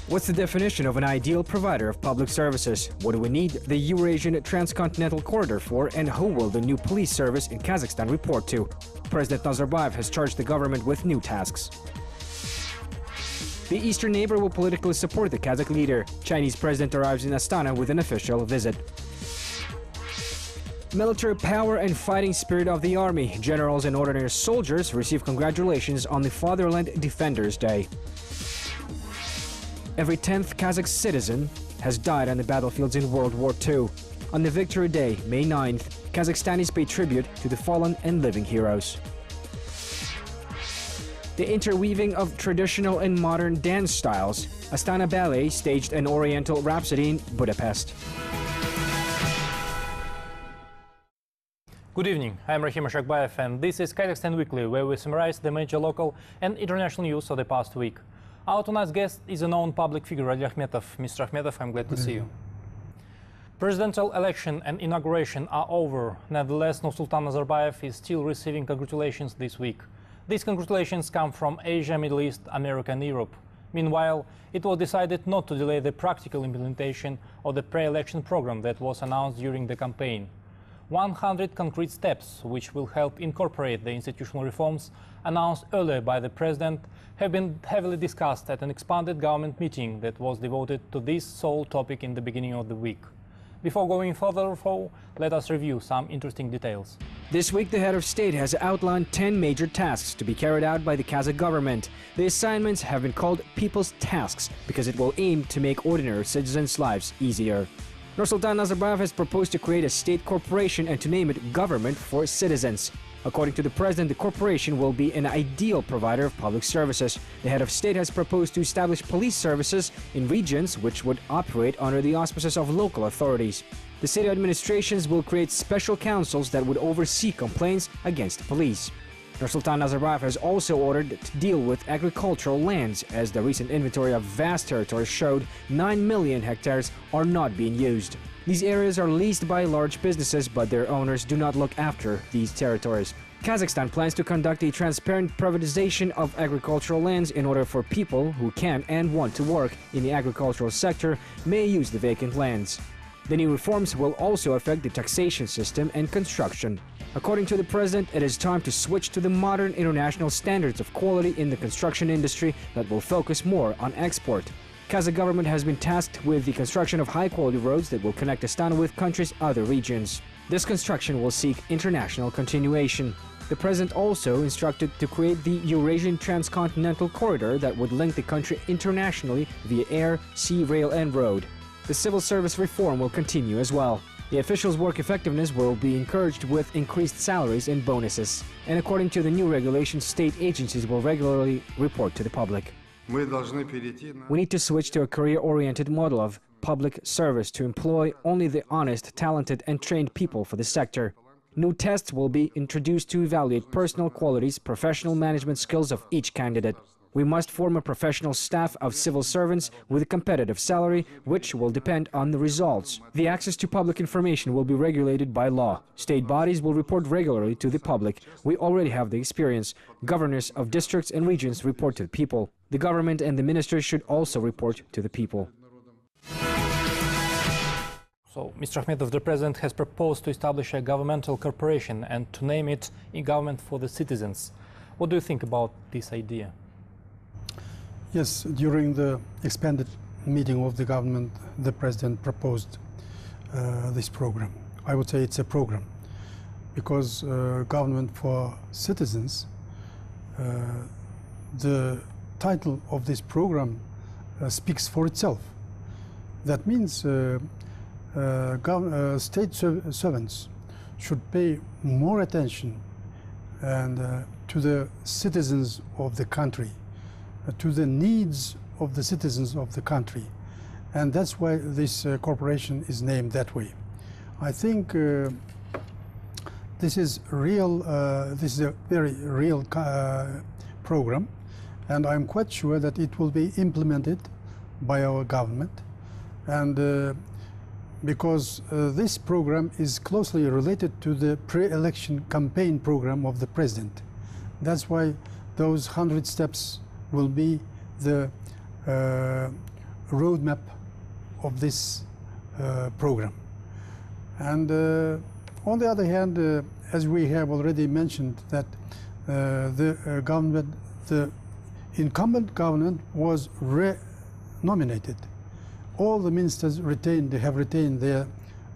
What's the definition of an ideal provider of public services? What do we need the Eurasian Transcontinental Corridor for, and who will the new police service in Kazakhstan report to? President Nazarbayev has charged the government with new tasks. The eastern neighbor will politically support the Kazakh leader. Chinese president arrives in Astana with an official visit. Military power and fighting spirit of the army. Generals and ordinary soldiers receive congratulations on the Fatherland Defenders Day. Every 10th Kazakh citizen has died on the battlefields in World War II. On the Victory Day, May 9th, Kazakhstanis pay tribute to the fallen and living heroes. The interweaving of traditional and modern dance styles. Astana Ballet staged an Oriental Rhapsody in Budapest. Good evening, I'm Rahim Ashakbayev, and this is Kazakhstan Weekly, where we summarize the major local and international news of the past week. Our tonight's guest is a known public figure, Ali Akhmetov. Mr. Akhmetov, I'm glad to see you. Presidential election and inauguration are over. Nevertheless, Nursultan Nazarbayev is still receiving congratulations this week. These congratulations come from Asia, Middle East, America and Europe. Meanwhile, it was decided not to delay the practical implementation of the pre-election program that was announced during the campaign. 100 concrete steps, which will help incorporate the institutional reforms announced earlier by the president, have been heavily discussed at an expanded government meeting that was devoted to this sole topic in the beginning of the week. Before going further, let us review some interesting details. This week, the head of state has outlined 10 major tasks to be carried out by the Kazakh government. The assignments have been called people's tasks because it will aim to make ordinary citizens' lives easier. Nursultan Nazarbayev has proposed to create a state corporation and to name it Government for Citizens. According to the president, the corporation will be an ideal provider of public services. The head of state has proposed to establish police services in regions which would operate under the auspices of local authorities. The city administrations will create special councils that would oversee complaints against police. Nursultan Nazarbayev has also ordered to deal with agricultural lands, as the recent inventory of vast territories showed 9 million hectares are not being used. These areas are leased by large businesses, but their owners do not look after these territories. Kazakhstan plans to conduct a transparent privatization of agricultural lands in order for people who can and want to work in the agricultural sector may use the vacant lands. The new reforms will also affect the taxation system and construction. According to the president, it is time to switch to the modern international standards of quality in the construction industry that will focus more on export. Kazakh government has been tasked with the construction of high-quality roads that will connect Astana with country's other regions. This construction will seek international continuation. The president also instructed to create the Eurasian Transcontinental Corridor that would link the country internationally via air, sea, rail and road. The civil service reform will continue as well. The officials' work effectiveness will be encouraged with increased salaries and bonuses. And according to the new regulations, state agencies will regularly report to the public. We need to switch to a career-oriented model of public service to employ only the honest, talented and trained people for the sector. New tests will be introduced to evaluate personal qualities, professional management skills of each candidate. We must form a professional staff of civil servants with a competitive salary, which will depend on the results. The access to public information will be regulated by law. State bodies will report regularly to the public. We already have the experience. Governors of districts and regions report to the people. The government and the ministers should also report to the people. So, Mr. Akhmetov, the president has proposed to establish a governmental corporation and to name it a government for the citizens. What do you think about this idea? Yes, during the expanded meeting of the government, the president proposed this program. I would say it's a program because government for citizens, the title of this program speaks for itself. That means state servants should pay more attention to the citizens of the country, to the needs of the citizens of the country, and that's why this corporation is named that way. I think this is real. This is a very real program, and I'm quite sure that it will be implemented by our government, and because this program is closely related to the pre-election campaign program of the president. That's why those 100 steps will be the roadmap of this program. And on the other hand, as we have already mentioned, that the incumbent government was re-nominated. All the ministers have retained their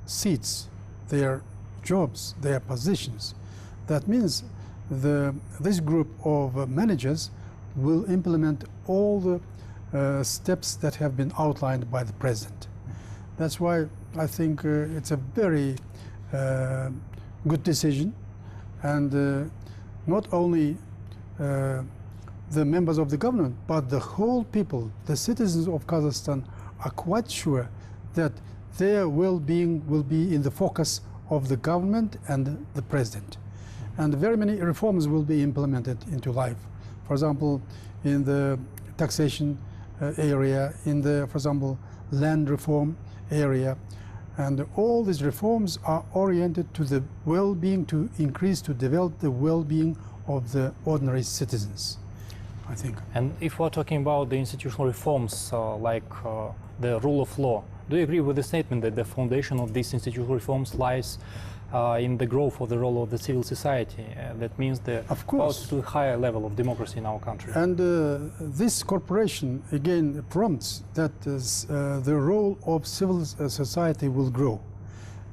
seats, their jobs, their positions. That means this group of managers will implement all the steps that have been outlined by the president. That's why I think it's a very good decision, and not only the members of the government, but the whole people, the citizens of Kazakhstan, are quite sure that their well-being will be in the focus of the government and the president. And very many reforms will be implemented into life. For example, in the taxation area, in the, for example, land reform area. And all these reforms are oriented to the well-being, to increase, to develop the well-being of the ordinary citizens, I think. And if we're talking about the institutional reforms, like the rule of law, do you agree with the statement that the foundation of these institutional reforms lies in the growth of the role of the civil society? That means the path to a higher level of democracy in our country. And this corporation again prompts that the role of civil society will grow.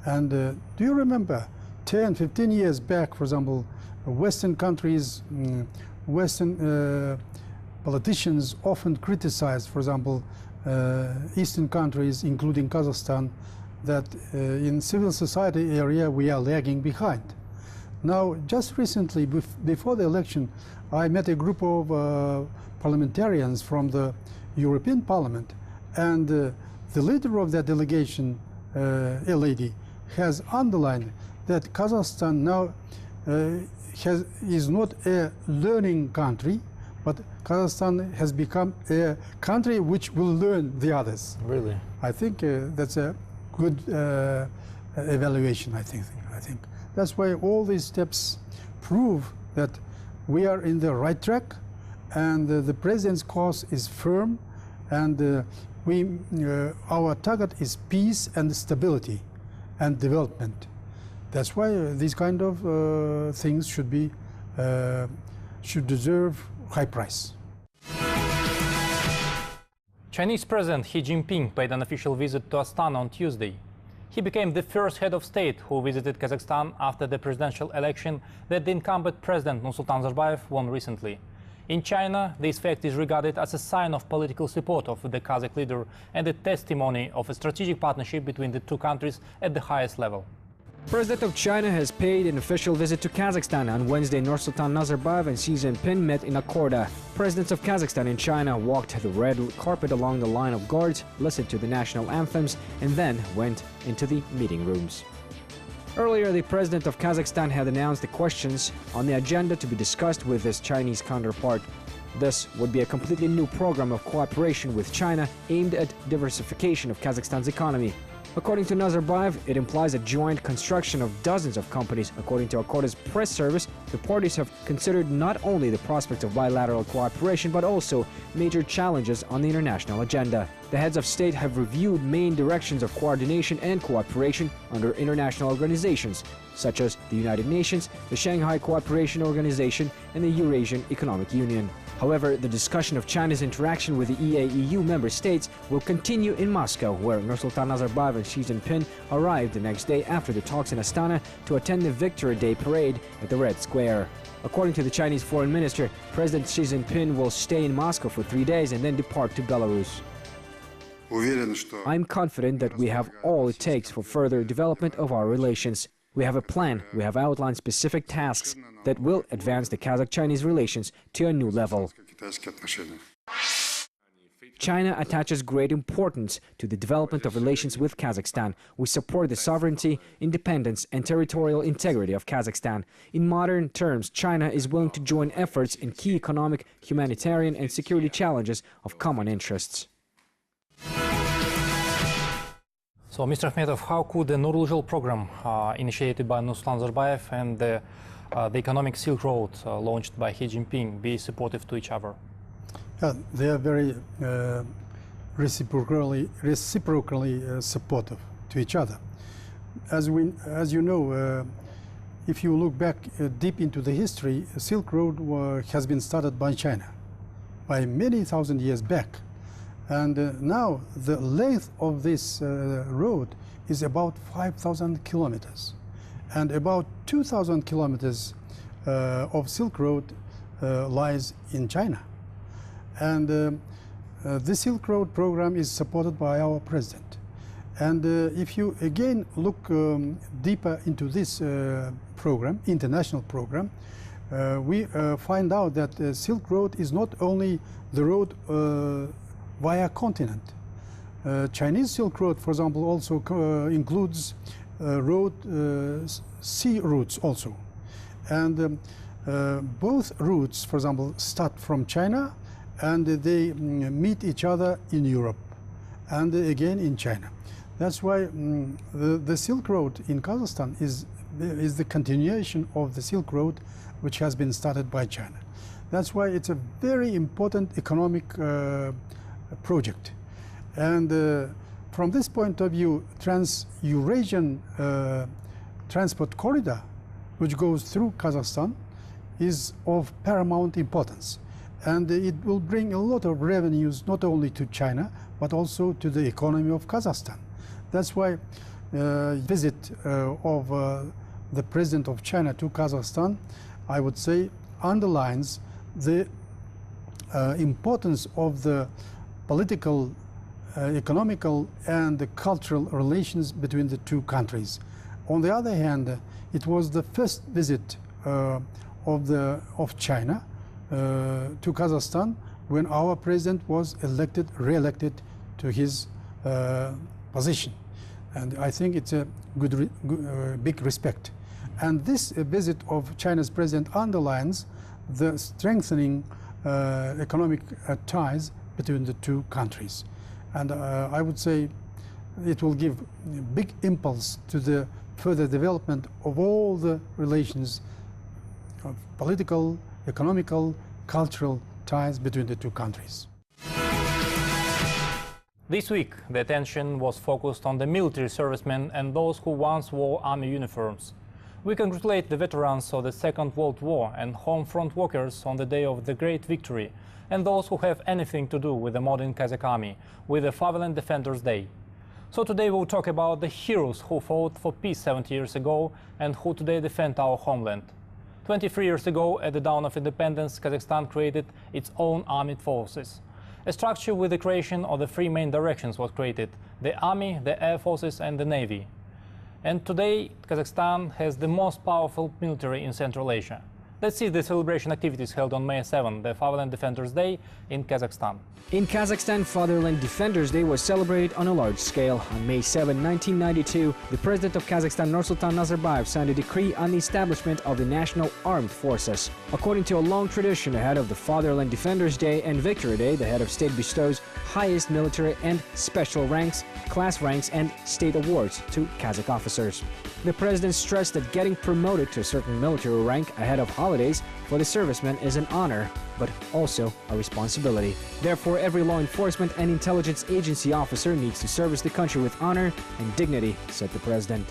And do you remember 10, 15 years back, for example, Western countries, Western politicians often criticized, for example, Eastern countries, including Kazakhstan, that in civil society area we are lagging behind. Now, just recently, before the election, I met a group of parliamentarians from the European Parliament, and the leader of that delegation, a lady, has underlined that Kazakhstan now is not a learning country, but Kazakhstan has become a country which will learn the others. Really? I think that's a good evaluation, I think. That's why all these steps prove that we are in the right track, and the president's course is firm, and our target is peace and stability and development. That's why these kind of things should deserve high price. Chinese President Xi Jinping paid an official visit to Astana on Tuesday. He became the first head of state who visited Kazakhstan after the presidential election that the incumbent President Nursultan Nazarbayev won recently. In China, this fact is regarded as a sign of political support of the Kazakh leader and a testimony of a strategic partnership between the two countries at the highest level. President of China has paid an official visit to Kazakhstan. On Wednesday, Nursultan Nazarbayev and Xi Jinping met in Accorda. Presidents of Kazakhstan and China walked the red carpet along the line of guards, listened to the national anthems, and then went into the meeting rooms. Earlier, the president of Kazakhstan had announced the questions on the agenda to be discussed with his Chinese counterpart. This would be a completely new program of cooperation with China aimed at diversification of Kazakhstan's economy. According to Nazarbayev, it implies a joint construction of dozens of companies. According to Accorda's press service, the parties have considered not only the prospect of bilateral cooperation, but also major challenges on the international agenda. The heads of state have reviewed main directions of coordination and cooperation under international organizations, such as the United Nations, the Shanghai Cooperation Organization, and the Eurasian Economic Union. However, the discussion of China's interaction with the EAEU member states will continue in Moscow, where Nursultan Nazarbayev and Xi Jinping arrived the next day after the talks in Astana to attend the Victory Day parade at the Red Square. According to the Chinese foreign minister, President Xi Jinping will stay in Moscow for 3 days and then depart to Belarus. I'm confident that we have all it takes for further development of our relations. We have a plan, we have outlined specific tasks that will advance the Kazakh-Chinese relations to a new level. China attaches great importance to the development of relations with Kazakhstan. We support the sovereignty, independence, and territorial integrity of Kazakhstan. In modern terms, China is willing to join efforts in key economic, humanitarian, and security challenges of common interests. So, Mr. Akhmetov, how could the Nursultan program initiated by Nursultan Nazarbayev and the economic Silk Road launched by Xi Jinping be supportive to each other? They are very reciprocally supportive to each other. As you know, if you look back deep into the history, Silk Road has been started by China by many thousand years back. And now the length of this road is about 5,000 kilometers. And about 2,000 kilometers of Silk Road lies in China. And the Silk Road program is supported by our president. And if you again look deeper into this program, international program, we find out that Silk Road is not only the road via continent. Chinese Silk Road, for example, also includes sea routes also. And both routes, for example, start from China and they meet each other in Europe and again in China. That's why the Silk Road in Kazakhstan is the continuation of the Silk Road which has been started by China. That's why it's a very important economic project. And from this point of view, Eurasian Transport Corridor, which goes through Kazakhstan, is of paramount importance. And it will bring a lot of revenues not only to China, but also to the economy of Kazakhstan. That's why visit of the President of China to Kazakhstan, I would say, underlines the importance of the political, economical and the cultural relations between the two countries. On the other hand, it was the first visit of China to Kazakhstan when our president was re-elected to his position. And I think it's a big respect. And this visit of China's president underlines the strengthening economic ties between the two countries. And I would say it will give a big impulse to the further development of all the relations of political, economical, cultural ties between the two countries. This week, the attention was focused on the military servicemen and those who once wore army uniforms. We congratulate the veterans of the Second World War and home front workers on the day of the great victory, and those who have anything to do with the modern Kazakh army, with the Fatherland Defenders Day. So today we'll talk about the heroes who fought for peace 70 years ago and who today defend our homeland. 23 years ago, at the dawn of independence, Kazakhstan created its own armed forces. A structure with the creation of the three main directions was created: the army, the air forces and the navy. And today, Kazakhstan has the most powerful military in Central Asia. Let's see the celebration activities held on May 7, the Fatherland Defenders Day in Kazakhstan. In Kazakhstan, Fatherland Defenders Day was celebrated on a large scale. On May 7, 1992, the President of Kazakhstan, Nursultan Nazarbayev, signed a decree on the establishment of the National Armed Forces. According to a long tradition, ahead of the Fatherland Defenders Day and Victory Day, the head of state bestows highest military and special ranks, class ranks and state awards to Kazakh officers. The President stressed that getting promoted to a certain military rank ahead of holidays for the servicemen is an honor, but also a responsibility. Therefore, every law enforcement and intelligence agency officer needs to service the country with honor and dignity, said the President.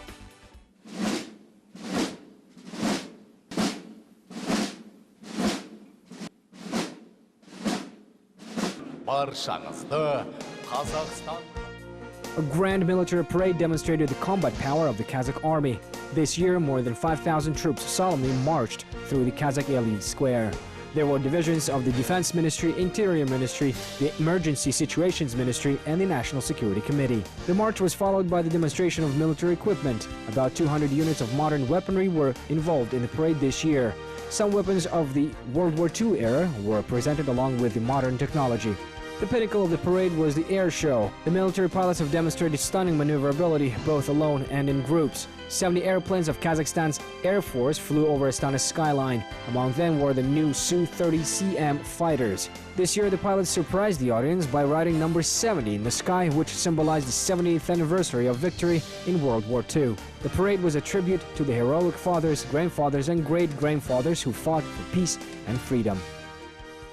A grand military parade demonstrated the combat power of the Kazakh army. This year, more than 5,000 troops solemnly marched through the Kazakh Elite Square. There were divisions of the Defense Ministry, Interior Ministry, the Emergency Situations Ministry, and the National Security Committee. The march was followed by the demonstration of military equipment. About 200 units of modern weaponry were involved in the parade this year. Some weapons of the World War II era were presented along with the modern technology. The pinnacle of the parade was the air show. The military pilots have demonstrated stunning maneuverability, both alone and in groups. 70 airplanes of Kazakhstan's Air Force flew over Astana's skyline. Among them were the new Su-30CM fighters. This year, the pilots surprised the audience by riding number 70 in the sky, which symbolized the 70th anniversary of victory in World War II. The parade was a tribute to the heroic fathers, grandfathers, and great-grandfathers who fought for peace and freedom.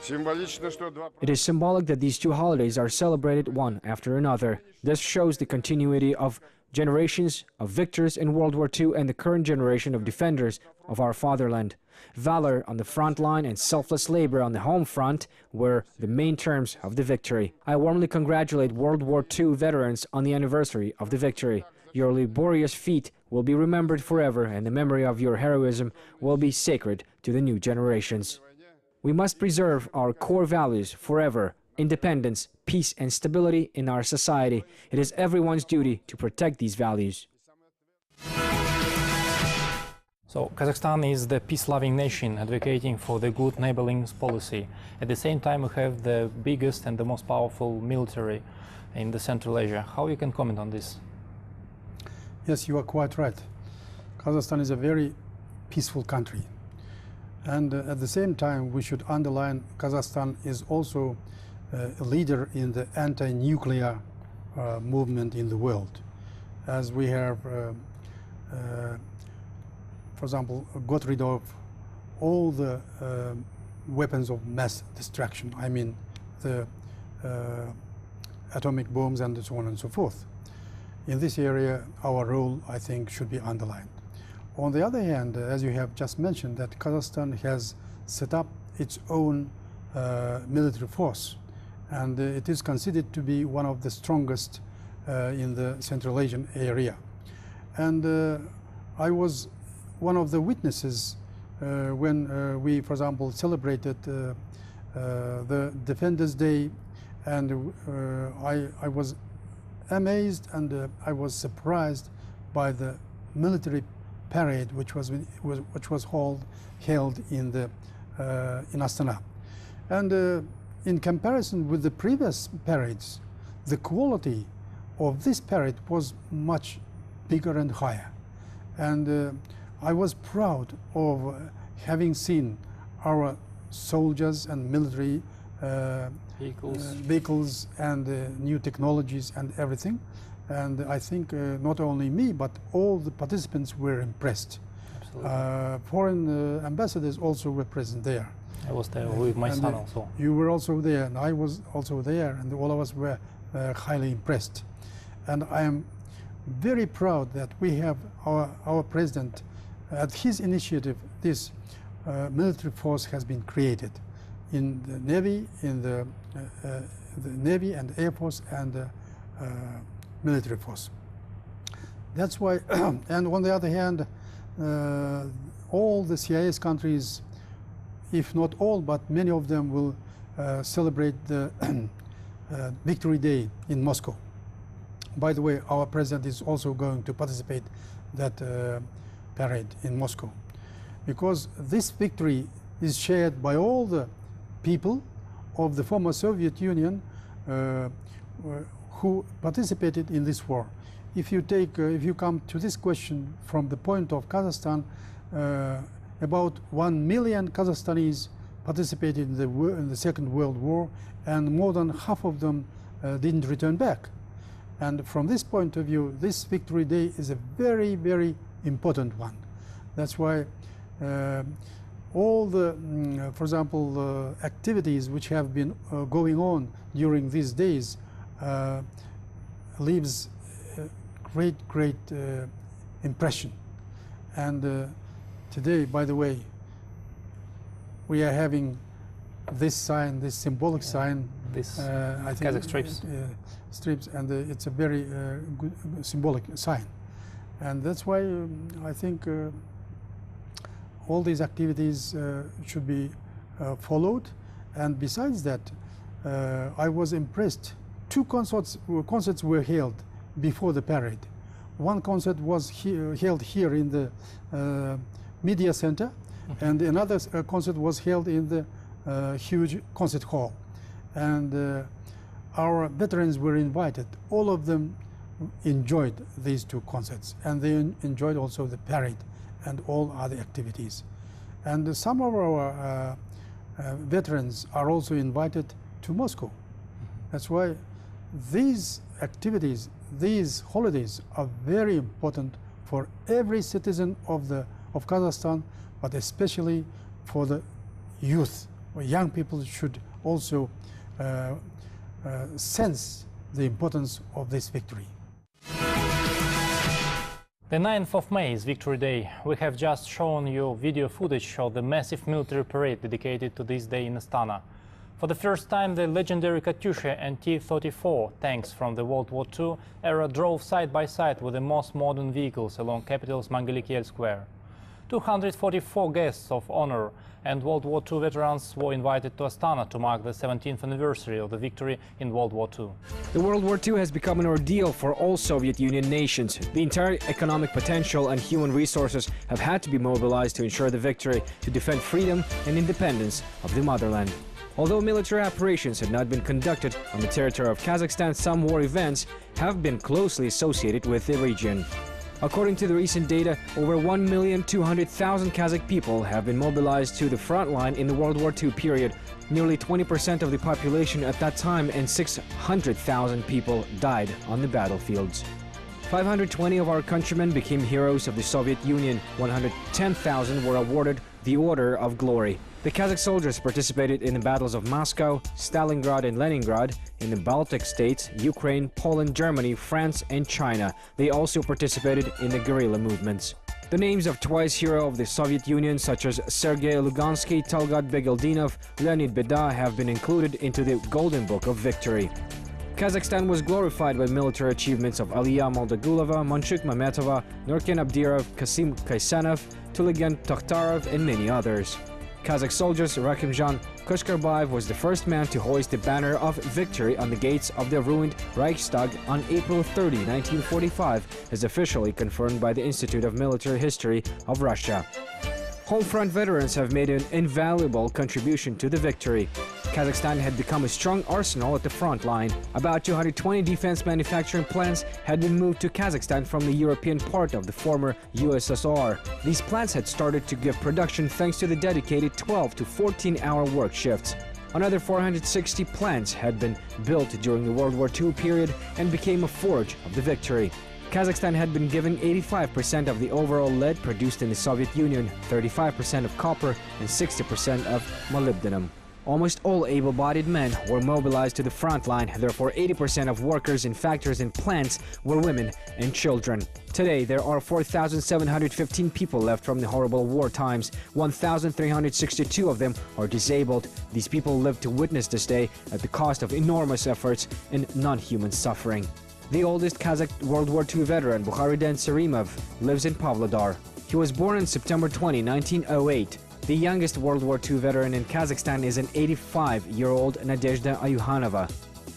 It is symbolic that these two holidays are celebrated one after another. This shows the continuity of generations of victors in World War II and the current generation of defenders of our fatherland. Valor on the front line and selfless labor on the home front were the main terms of the victory. I warmly congratulate World War II veterans on the anniversary of the victory. Your laborious feat will be remembered forever, and the memory of your heroism will be sacred to the new generations. We must preserve our core values forever: independence, peace and stability in our society. It is everyone's duty to protect these values. So, Kazakhstan is the peace-loving nation advocating for the good neighboring policy. At the same time, we have the biggest and the most powerful military in the Central Asia. How you can comment on this? Yes, you are quite right. Kazakhstan is a very peaceful country. And at the same time, we should underline Kazakhstan is also a leader in the anti-nuclear movement in the world. As we have, for example, got rid of all the weapons of mass destruction. I mean, the atomic bombs and so on and so forth. In this area, our role, I think, should be underlined. On the other hand, as you have just mentioned, that Kazakhstan has set up its own military force, and it is considered to be one of the strongest in the Central Asian area. And I was one of the witnesses when we, for example, celebrated the Defenders Day, and I was amazed and I was surprised by the military parade which was held in Astana. And in comparison with the previous parades, the quality of this parade was much bigger and higher. And I was proud of having seen our soldiers and military vehicles and new technologies and everything. And I think not only me, but all the participants were impressed. Foreign ambassadors also were present there. I was there with my son also. You were also there, and I was also there, and all of us were highly impressed. And I am very proud that we have our president, at his initiative, this military force has been created in the Navy, in the Navy and Air Force and military force. That's why, and on the other hand, all the CIS countries, if not all, but many of them will celebrate the Victory Day in Moscow. By the way, our president is also going to participate that parade in Moscow, because this victory is shared by all the people of the former Soviet Union who participated in this war. If you come to this question from the point of Kazakhstan, about 1 million Kazakhstanis participated in the Second World War, and more than half of them didn't return back. And from this point of view, this Victory Day is a very, very important one. That's why all the, for example, activities which have been going on during these days leaves a great impression. And today, by the way, we are having this sign, this symbolic sign. This I think Kazakh strips. Strips, and it's a very good symbolic sign. And that's why I think all these activities should be followed. And besides that, I was impressed. Two concerts were held before the parade. One concert was held here in the media center, and another concert was held in the huge concert hall. And our veterans were invited. All of them enjoyed these two concerts, and they enjoyed also the parade and all other activities. And some of our veterans are also invited to Moscow. That's why these activities, these holidays are very important for every citizen of Kazakhstan, but especially for the youth young people should also sense the importance of this victory. The 9th of May is Victory Day. We have just shown you video footage of the massive military parade dedicated to this day in Astana. For the first time, the legendary Katyusha and T-34 tanks from the World War II era drove side by side with the most modern vehicles along capital's Mangalykel Square. 244 guests of honor and World War II veterans were invited to Astana to mark the 17th anniversary of the victory in World War II. The World War II has become an ordeal for all Soviet Union nations. The entire economic potential and human resources have had to be mobilized to ensure the victory, to defend freedom and independence of the motherland. Although military operations had not been conducted on the territory of Kazakhstan, some war events have been closely associated with the region. According to the recent data, over 1,200,000 Kazakh people have been mobilized to the front line in the World War II period. Nearly 20% of the population at that time, and 600,000 people died on the battlefields. 520 of our countrymen became heroes of the Soviet Union. 110,000 were awarded the Order of Glory. The Kazakh soldiers participated in the battles of Moscow, Stalingrad and Leningrad, in the Baltic states, Ukraine, Poland, Germany, France and China. They also participated in the guerrilla movements. The names of twice hero of the Soviet Union, such as Sergei Lugansky, Talgat Begeldinov, Leonid Beda, have been included into the Golden Book of Victory. Kazakhstan was glorified by military achievements of Aliya Moldagulova, Monchik Mametova, Nurken Abdirov, Kasim Kaisanov, Tuligan Tokhtarov and many others. Kazakh soldiers Rakhimjan Koshkarbayev was the first man to hoist the banner of victory on the gates of the ruined Reichstag on April 30, 1945, as officially confirmed by the Institute of Military History of Russia. Home front veterans have made an invaluable contribution to the victory. Kazakhstan had become a strong arsenal at the front line. About 220 defense manufacturing plants had been moved to Kazakhstan from the European part of the former USSR. These plants had started to give production thanks to the dedicated 12 to 14-hour work shifts. Another 460 plants had been built during the World War II period and became a forge of the victory. Kazakhstan had been given 85% of the overall lead produced in the Soviet Union, 35% of copper and 60% of molybdenum. Almost all able-bodied men were mobilized to the front line, therefore 80% of workers in factories and plants were women and children. Today, there are 4,715 people left from the horrible war times. 1,362 of them are disabled. These people live to witness this day at the cost of enormous efforts and non-human suffering. The oldest Kazakh World War II veteran, Bukhariden Sarimov, lives in Pavlodar. He was born on September 20, 1908. The youngest World War II veteran in Kazakhstan is an 85-year-old Nadezhda Ayukhanova.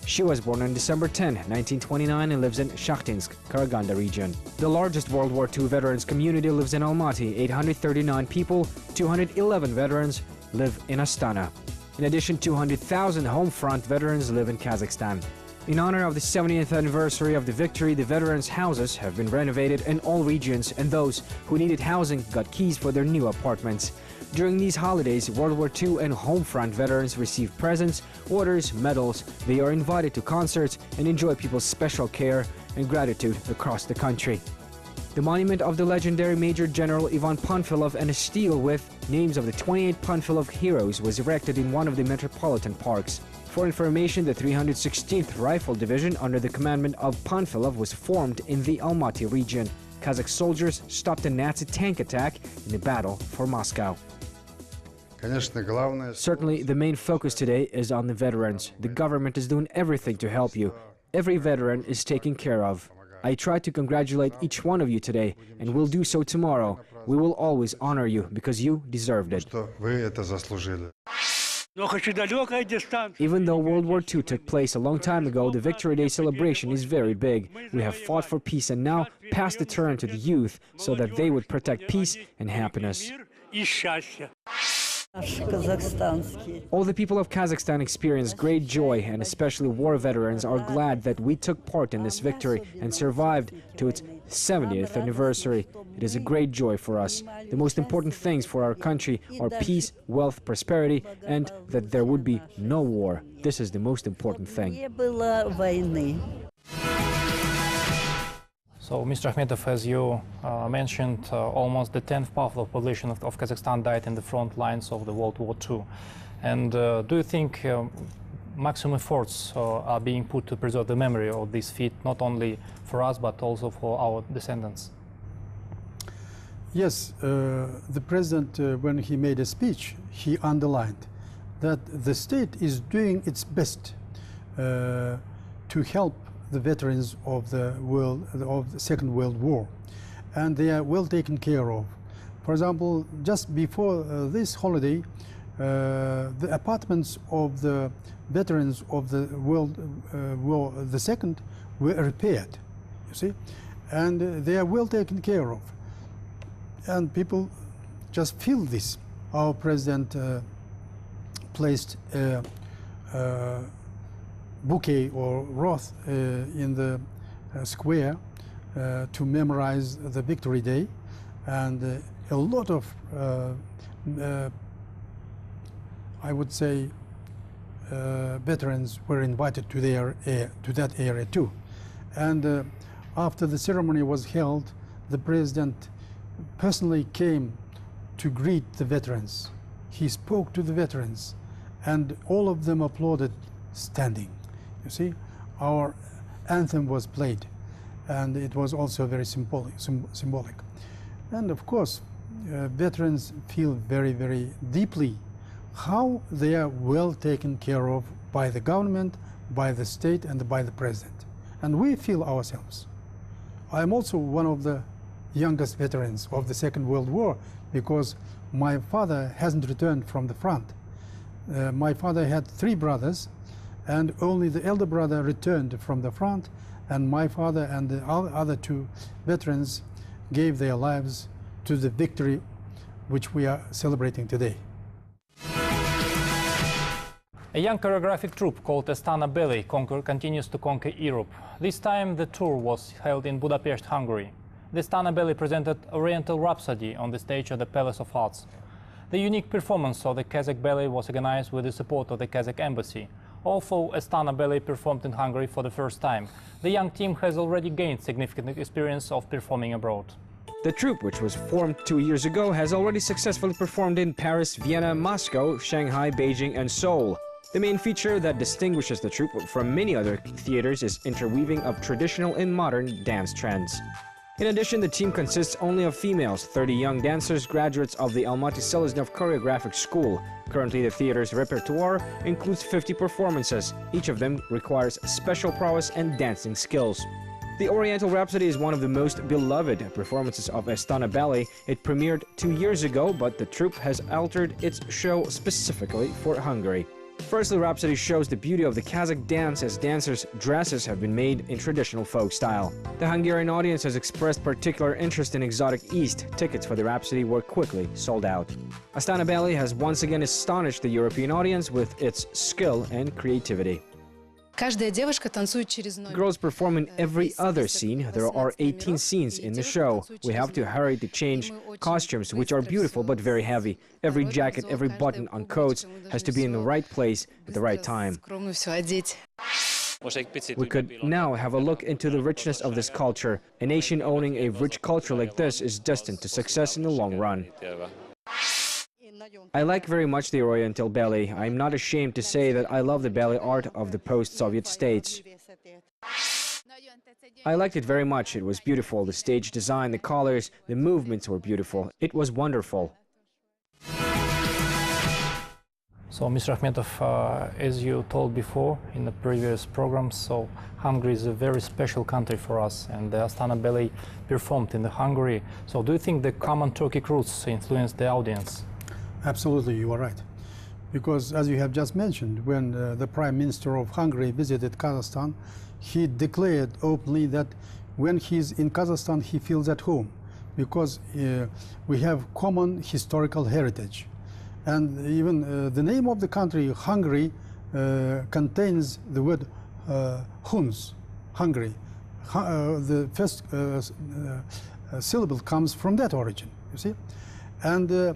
She was born on December 10, 1929 and lives in Shakhtinsk, Karaganda region. The largest World War II veterans community lives in Almaty, 839 people, 211 veterans live in Astana. In addition, 200,000 home front veterans live in Kazakhstan. In honor of the 70th anniversary of the victory, the veterans' houses have been renovated in all regions, and those who needed housing got keys for their new apartments. During these holidays, World War II and home front veterans receive presents, orders, medals. They are invited to concerts and enjoy people's special care and gratitude across the country. The monument of the legendary Major General Ivan Panfilov and a stele with names of the 28 Panfilov heroes was erected in one of the metropolitan parks. For information, the 316th Rifle Division under the commandment of Panfilov was formed in the Almaty region. Kazakh soldiers stopped a Nazi tank attack in the battle for Moscow. Certainly, the main focus today is on the veterans. The government is doing everything to help you. Every veteran is taken care of. I try to congratulate each one of you today, and will do so tomorrow. We will always honor you because you deserved it. Even though World War II took place a long time ago, the Victory Day celebration is very big. We have fought for peace and now passed the turn to the youth so that they would protect peace and happiness. All the people of Kazakhstan experience great joy, and especially war veterans are glad that we took part in this victory and survived to its 70th anniversary. It is a great joy for us. The most important things for our country are peace, wealth, prosperity, and that there would be no war. This is the most important thing. So, Mr. Akhmetov, as you mentioned, almost the 10th population of Kazakhstan died in the front lines of the World War II. And do you think maximum efforts are being put to preserve the memory of this feat, not only for us, but also for our descendants? Yes, the president, when he made a speech, he underlined that the state is doing its best to help the veterans of the Second World War, and they are well taken care of. For example, just before this holiday, the apartments of the veterans of the World War II were repaired, you see, and they are well taken care of. And people just feel this. Our president placed a bouquet or wreath in the square to memorize the Victory Day, and a lot of I would say veterans were invited to that area too. And after the ceremony was held, the president personally came to greet the veterans. He spoke to the veterans, and all of them applauded standing. You see, our anthem was played, and it was also very symbolic. And of course, veterans feel very, very deeply how they are well taken care of by the government, by the state, and by the president. And we feel ourselves. I am also one of the youngest veterans of the Second World War, because my father hasn't returned from the front. My father had 3 brothers, and only the elder brother returned from the front, and my father and the other 2 veterans gave their lives to the victory which we are celebrating today. A young choreographic troupe called Astana Ballet continues to conquer Europe. This time the tour was held in Budapest, Hungary. The Astana Ballet presented Oriental Rhapsody on the stage at the Palace of Arts. The unique performance of the Kazakh ballet was organized with the support of the Kazakh embassy. Although Astana Ballet performed in Hungary for the first time, the young team has already gained significant experience of performing abroad. The troupe, which was formed 2 years ago, has already successfully performed in Paris, Vienna, Moscow, Shanghai, Beijing, and Seoul. The main feature that distinguishes the troupe from many other theaters is interweaving of traditional and modern dance trends. In addition, the team consists only of females, 30 young dancers, graduates of the Almaty Seleznov Choreographic School. Currently, the theater's repertoire includes 50 performances. Each of them requires special prowess and dancing skills. The Oriental Rhapsody is one of the most beloved performances of Astana Ballet. It premiered 2 years ago, but the troupe has altered its show specifically for Hungary. First, the Rhapsody shows the beauty of the Kazakh dance, as dancers' dresses have been made in traditional folk style. The Hungarian audience has expressed particular interest in exotic East. Tickets for the Rhapsody were quickly sold out. Astana Ballet has once again astonished the European audience with its skill and creativity. Girls perform in every other scene. There are 18 scenes in the show. We have to hurry to change costumes, which are beautiful but very heavy. Every jacket, every button on coats has to be in the right place at the right time. We could now have a look into the richness of this culture. A nation owning a rich culture like this is destined to success in the long run. I like very much the Oriental Ballet. I'm not ashamed to say that I love the ballet art of the post-Soviet states. I liked it very much. It was beautiful. The stage design, the colors, the movements were beautiful. It was wonderful. So, Mr. Akhmetov, as you told before in the previous programs, so Hungary is a very special country for us, and the Astana Ballet performed in Hungary. So, do you think the common Turkic roots influenced the audience? Absolutely, you are right. Because, as you have just mentioned, when the Prime Minister of Hungary visited Kazakhstan, he declared openly that when he's in Kazakhstan, he feels at home, because we have common historical heritage. And even the name of the country, Hungary, contains the word Huns, Hungary. The first syllable comes from that origin, you see. And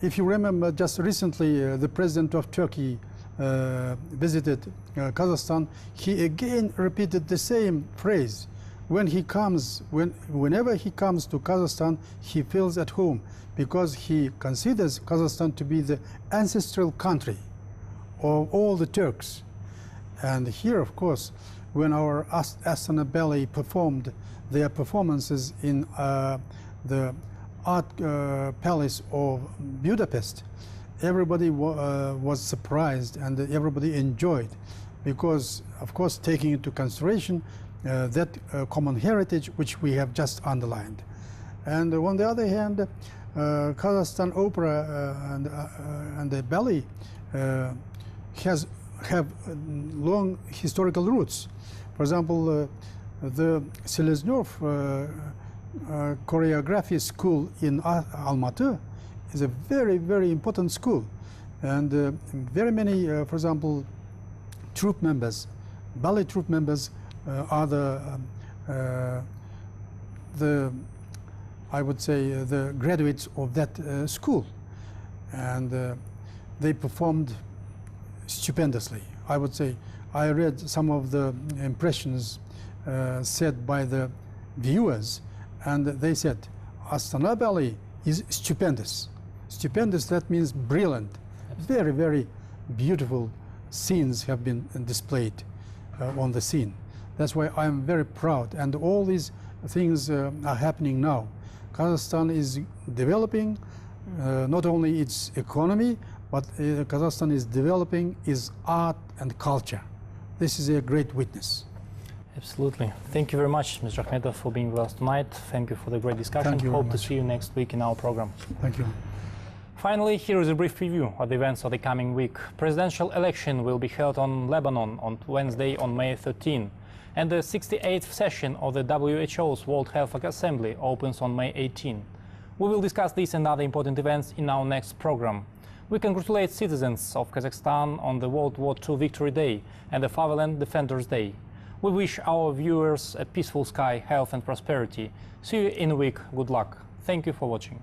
if you remember, just recently, the president of Turkey visited Kazakhstan. He again repeated the same phrase. whenever he comes to Kazakhstan, he feels at home because he considers Kazakhstan to be the ancestral country of all the Turks. And here, of course, when our Astana Ballet performed their performances in the art palace of Budapest, everybody was surprised and everybody enjoyed, because, of course, taking into consideration that common heritage which we have just underlined. And on the other hand, Kazakhstan opera and the ballet have long historical roots. For example, the Seleznov choreography school in Almaty is a very, very important school, and very many, for example, troupe members, ballet troupe members, are I would say the graduates of that school, and they performed stupendously. I would say I read some of the impressions said by the viewers, and they said Astana Ballet is stupendous. Stupendous, that means brilliant. Very, very beautiful scenes have been displayed on the scene. That's why I'm very proud, and all these things are happening now. Kazakhstan is developing not only its economy, but Kazakhstan is developing its art and culture. This is a great witness. Absolutely. Thank you very much, Mr. Akhmetov, for being with us tonight. Thank you for the great discussion. Thank you Hope very to much. see you next week in our program. Thank you. Finally, here is a brief preview of the events of the coming week. Presidential election will be held on Lebanon on Wednesday, on May 13, and the 68th session of the WHO's World Health Assembly opens on May 18. We will discuss these and other important events in our next program. We congratulate citizens of Kazakhstan on the World War II Victory Day and the Fatherland Defenders Day. We wish our viewers a peaceful sky, health and prosperity. See you in a week. Good luck. Thank you for watching.